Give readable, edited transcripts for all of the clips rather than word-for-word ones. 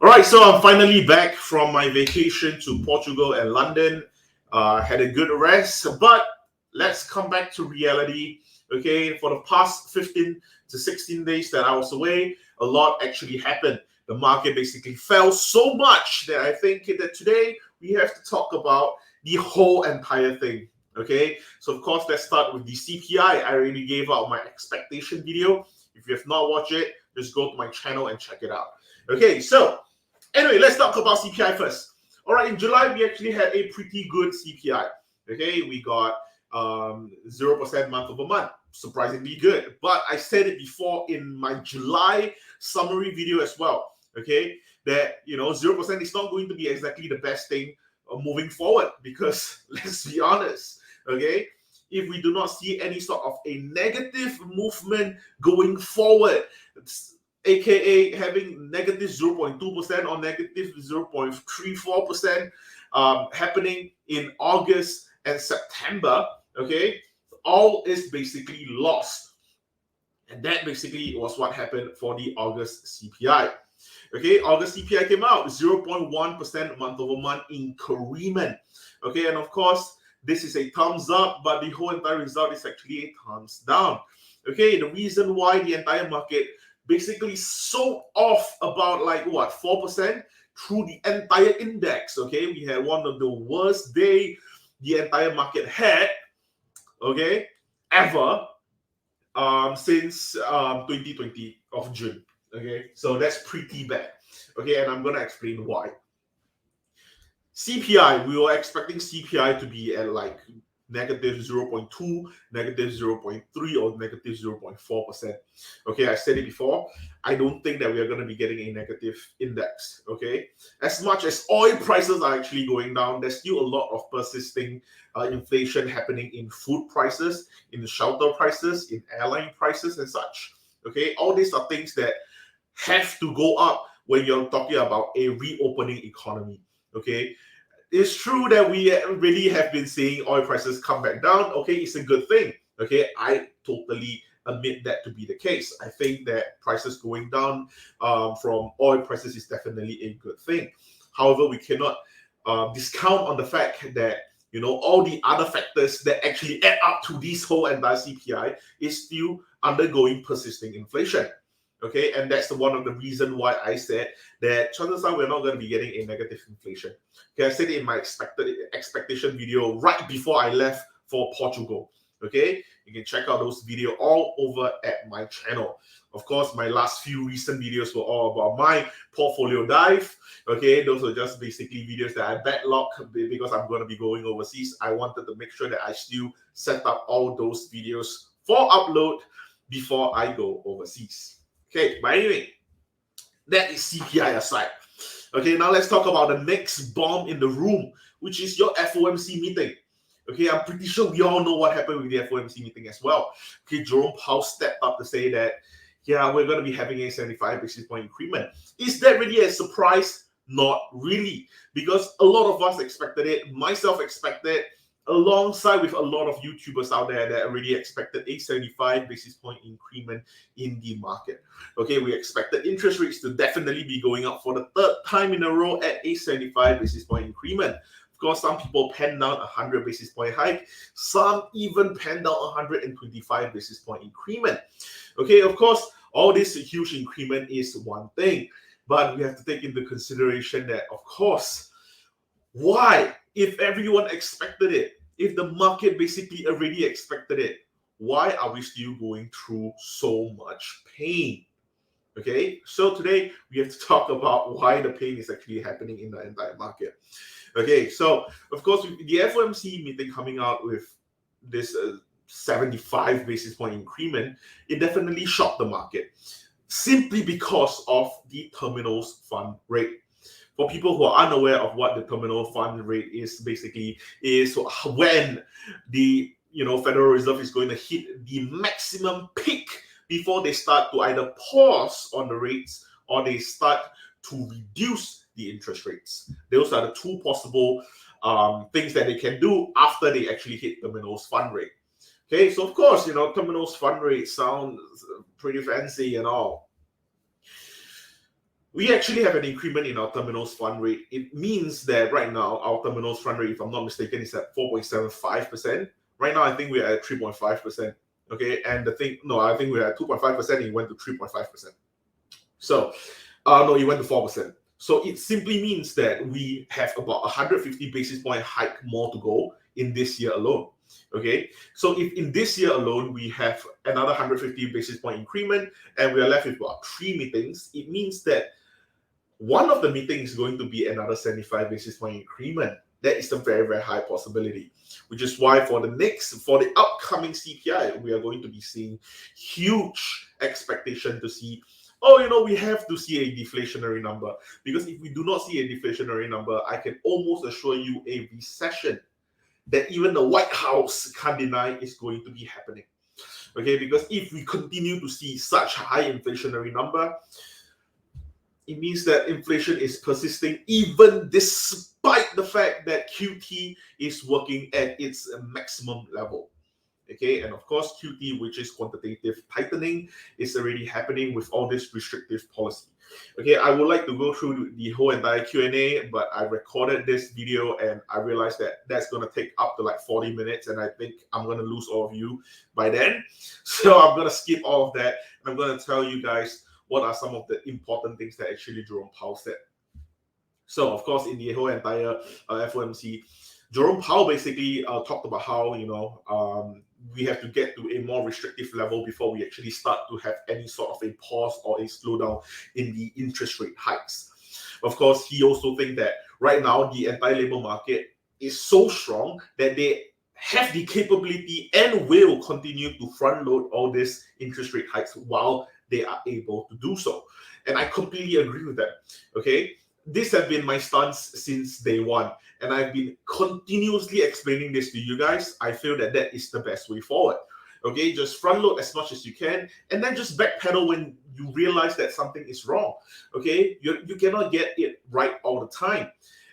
All right, so I'm finally back from my vacation to Portugal and London. Had a good rest, but let's come back to reality. Okay, for the past 15 to 16 days that I was away, a lot actually happened. The market basically fell so much that I think that today we have to talk about the whole entire thing. Okay, so of course, let's start with the CPI. I already gave out my expectation video. If you have not watched it, just go to my channel and check it out. Okay, so anyway, let's talk about CPI first. All right, in July, we actually had a pretty good CPI. Okay, we got 0% month over month, surprisingly good. But I said it before in my July summary video as well. Okay, that 0% is not going to be exactly the best thing moving forward, because let's be honest. Okay, if we do not see any sort of a negative movement going forward, aka having negative 0.2% or negative 0.34% happening in August and September, okay, all is basically lost. And that basically was what happened for the August CPI. Okay, August CPI came out 0.1% month over month increment. Okay, and of course, this is a thumbs up, but the whole entire result is actually a thumbs down. Okay, the reason why the entire market basically sold off about 4% through the entire index. Okay, we had one of the worst day the entire market had, okay, ever since 2020 of June. Okay, so that's pretty bad. Okay, and I'm gonna explain why. CPI, we were expecting CPI to be at negative 0.2, negative 0.3, or negative 0.4%. Okay, I said it before. I don't think that we are going to be getting a negative index. Okay, as much as oil prices are actually going down, there's still a lot of persisting inflation happening in food prices, in shelter prices, in airline prices, and such. Okay, all these are things that have to go up when you're talking about a reopening economy. Okay, it's true that we really have been seeing oil prices come back down. Okay, it's a good thing. Okay, I totally admit that to be the case. I think that prices going down from oil prices is definitely a good thing. However, we cannot discount on the fact that all the other factors that actually add up to this whole entire CPI is still undergoing persisting inflation. Okay, and that's one of the reasons why I said that chances are we're not going to be getting a negative inflation. Okay, I said it in my expectation video right before I left for Portugal. Okay, you can check out those videos all over at my channel. Of course, my last few recent videos were all about my portfolio dive. Okay, those are just basically videos that I backlogged because I'm going to be going overseas. I wanted to make sure that I still set up all those videos for upload before I go overseas. Okay, but anyway, that is CPI aside. Okay, now let's talk about the next bomb in the room, which is your FOMC meeting. Okay, I'm pretty sure we all know what happened with the FOMC meeting as well. Okay, Jerome Powell stepped up to say that, yeah, we're going to be having a 75 basis point increment. Is that really a surprise? Not really, because a lot of us expected it. Myself expected, alongside with a lot of YouTubers out there that already expected a 75 basis point increment in the market. Okay, we expected interest rates to definitely be going up for the third time in a row at a 75 basis point increment. Of course, some people penned down 100 basis point hike. Some even penned down 125 basis point increment. Okay, of course, all this huge increment is one thing, but we have to take into consideration that, of course, why? If everyone expected it, if the market basically already expected it, why are we still going through so much pain? Okay, so today we have to talk about why the pain is actually happening in the entire market. Okay, so of course, with the FOMC meeting coming out with this 75 basis point increment, it definitely shocked the market simply because of the terminals fund rate. For people who are unaware of what the terminal fund rate is, basically is when the Federal Reserve is going to hit the maximum peak before they start to either pause on the rates or they start to reduce the interest rates. Those are the two possible things that they can do after they actually hit terminal's fund rate. Okay, so of course, terminal's fund rate sounds pretty fancy and all. we actually have an increment in our terminals fund rate. It means that right now our terminals fund rate, if I'm not mistaken, is at 4.75%. Right now, I think we're at 3.5%. Okay, and I think we're at 2.5%. It went to 3.5%. So, no, it went to 4%. So it simply means that we have about 150 basis point hike more to go in this year alone. Okay, so if in this year alone we have another 150 basis point increment and we are left with about 3 meetings, it means that one of the meetings is going to be another 75 basis point increment. That is a very, very high possibility, which is why for the upcoming CPI, we are going to be seeing huge expectation to see, we have to see a deflationary number. Because if we do not see a deflationary number, I can almost assure you a recession that even the White House can't deny is going to be happening. Okay, because if we continue to see such high inflationary number, it means that inflation is persisting even despite the fact that QT is working at its maximum level. Okay, and of course, QT, which is quantitative tightening, is already happening with all this restrictive policy. Okay, I would like to go through the whole entire Q&A, but I recorded this video and I realized that that's going to take up to like 40 minutes, and I think I'm going to lose all of you by then. So I'm going to skip all of that, and I'm going to tell you guys what are some of the important things that actually Jerome Powell said. So, of course, in the whole entire FOMC, Jerome Powell basically talked about how, we have to get to a more restrictive level before we actually start to have any sort of a pause or a slowdown in the interest rate hikes. Of course, he also thinks that right now the entire labor market is so strong that they have the capability and will continue to front load all these interest rate hikes while they are able to do so. And I completely agree with that. Okay, this has been my stance since day one, and I've been continuously explaining this to you guys. I feel that that is the best way forward. Okay, just front load as much as you can, and then just backpedal when you realize that something is wrong. Okay, you cannot get it right all the time.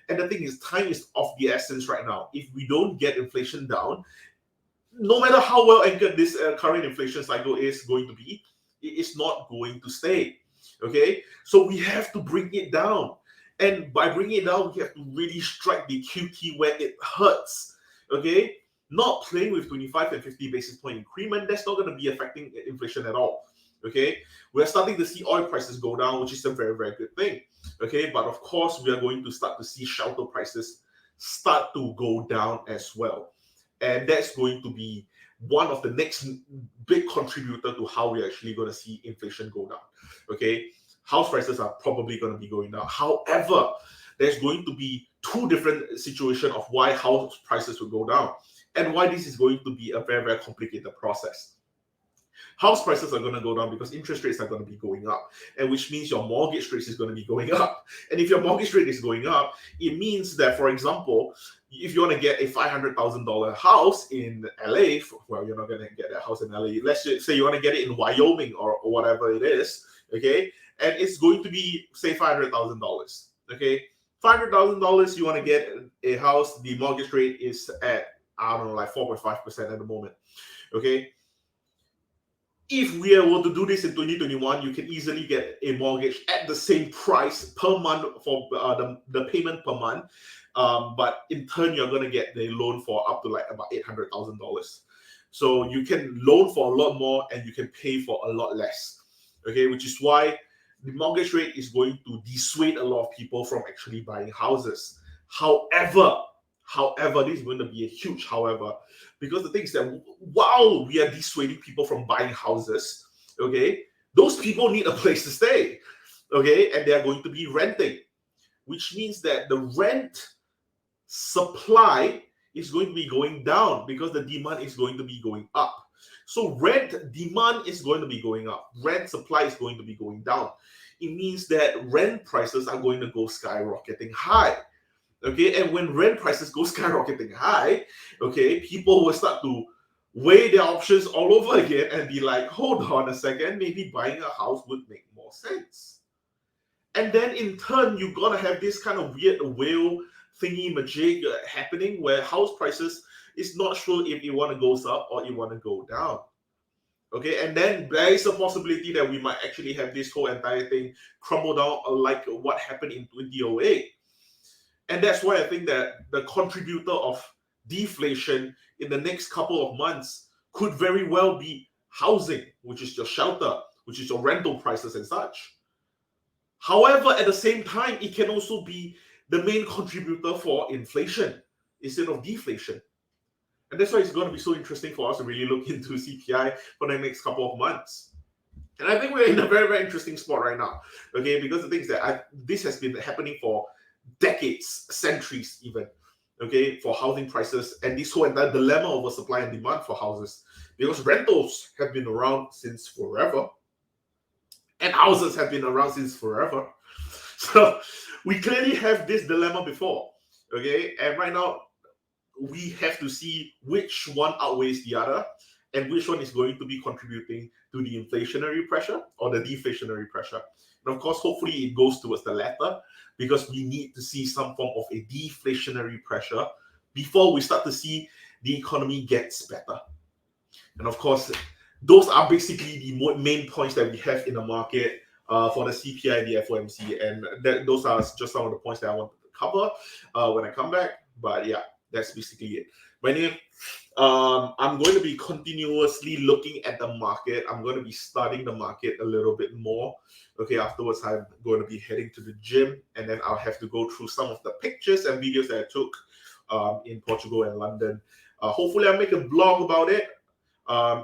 And the thing is, time is of the essence right now. If we don't get inflation down, no matter how well anchored this current inflation cycle is going to be, it is not going to stay. Okay, so we have to bring it down, and by bringing it down, we have to really strike the QT where it hurts. Okay, not playing with 25 and 50 basis point increment. That's not going to be affecting inflation at all. Okay, we're starting to see oil prices go down, which is a very, very good thing. Okay, but of course, we are going to start to see shelter prices start to go down as well, and that's going to be one of the next big contributor to how we're actually going to see inflation go down. Okay, house prices are probably going to be going down. However, there's going to be two different situations of why house prices will go down and why this is going to be a very, very complicated process. House prices are going to go down because interest rates are going to be going up, and which means your mortgage rate is going to be going up. And if your mortgage rate is going up, it means that, for example, if you want to get a $500,000 house in LA, well, you're not going to get that house in LA. Let's just say you want to get it in Wyoming or whatever it is, okay? And it's going to be, say, $500,000, okay? $500,000, you want to get a house, the mortgage rate is at, I don't know, like 4.5% at the moment, okay? If we are able to do this in 2021, you can easily get a mortgage at the same price per month for the payment per month. But in turn, you're going to get the loan for up to like about $800,000. So you can loan for a lot more and you can pay for a lot less. Okay, which is why the mortgage rate is going to dissuade a lot of people from actually buying houses. However, this is going to be a huge however, because the thing is that while we are dissuading people from buying houses, okay, those people need a place to stay, okay, and they are going to be renting, which means that the rent supply is going to be going down because the demand is going to be going up. So rent demand is going to be going up, rent supply is going to be going down. It means that rent prices are going to go skyrocketing high. Okay, and when rent prices go skyrocketing high, okay, people will start to weigh their options all over again and be like, hold on a second, maybe buying a house would make more sense. And then in turn, you're gonna have this kind of weird whale thingy magic happening where house prices is not sure if it want to go up or it want to go down. Okay, and then there is a possibility that we might actually have this whole entire thing crumble down like what happened in 2008. And that's why I think that the contributor of deflation in the next couple of months could very well be housing, which is your shelter, which is your rental prices and such. However, at the same time, it can also be the main contributor for inflation instead of deflation. And that's why it's going to be so interesting for us to really look into CPI for the next couple of months. And I think we're in a very, very interesting spot right now, okay? Because the thing is that this has been happening for decades, centuries even, okay, for housing prices and this whole entire dilemma over supply and demand for houses. Because rentals have been around since forever, and houses have been around since forever. So we clearly have this dilemma before, okay? And right now, we have to see which one outweighs the other and which one is going to be contributing to the inflationary pressure or the deflationary pressure. And of course, hopefully it goes towards the latter, because we need to see some form of a deflationary pressure before we start to see the economy gets better. And of course, those are basically the main points that we have in the market for the CPI and the FOMC. And those are just some of the points that I wanted to cover when I come back. But yeah, that's basically it. But anyway, I'm going to be continuously looking at the market. I'm going to be studying the market a little bit more. Okay, afterwards, I'm going to be heading to the gym, and then I'll have to go through some of the pictures and videos that I took in Portugal and London. Hopefully, I'll make a blog about it.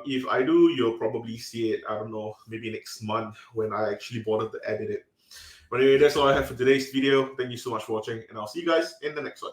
If I do, you'll probably see it, I don't know, maybe next month when I actually bother to edit it. But anyway, that's all I have for today's video. Thank you so much for watching, and I'll see you guys in the next one.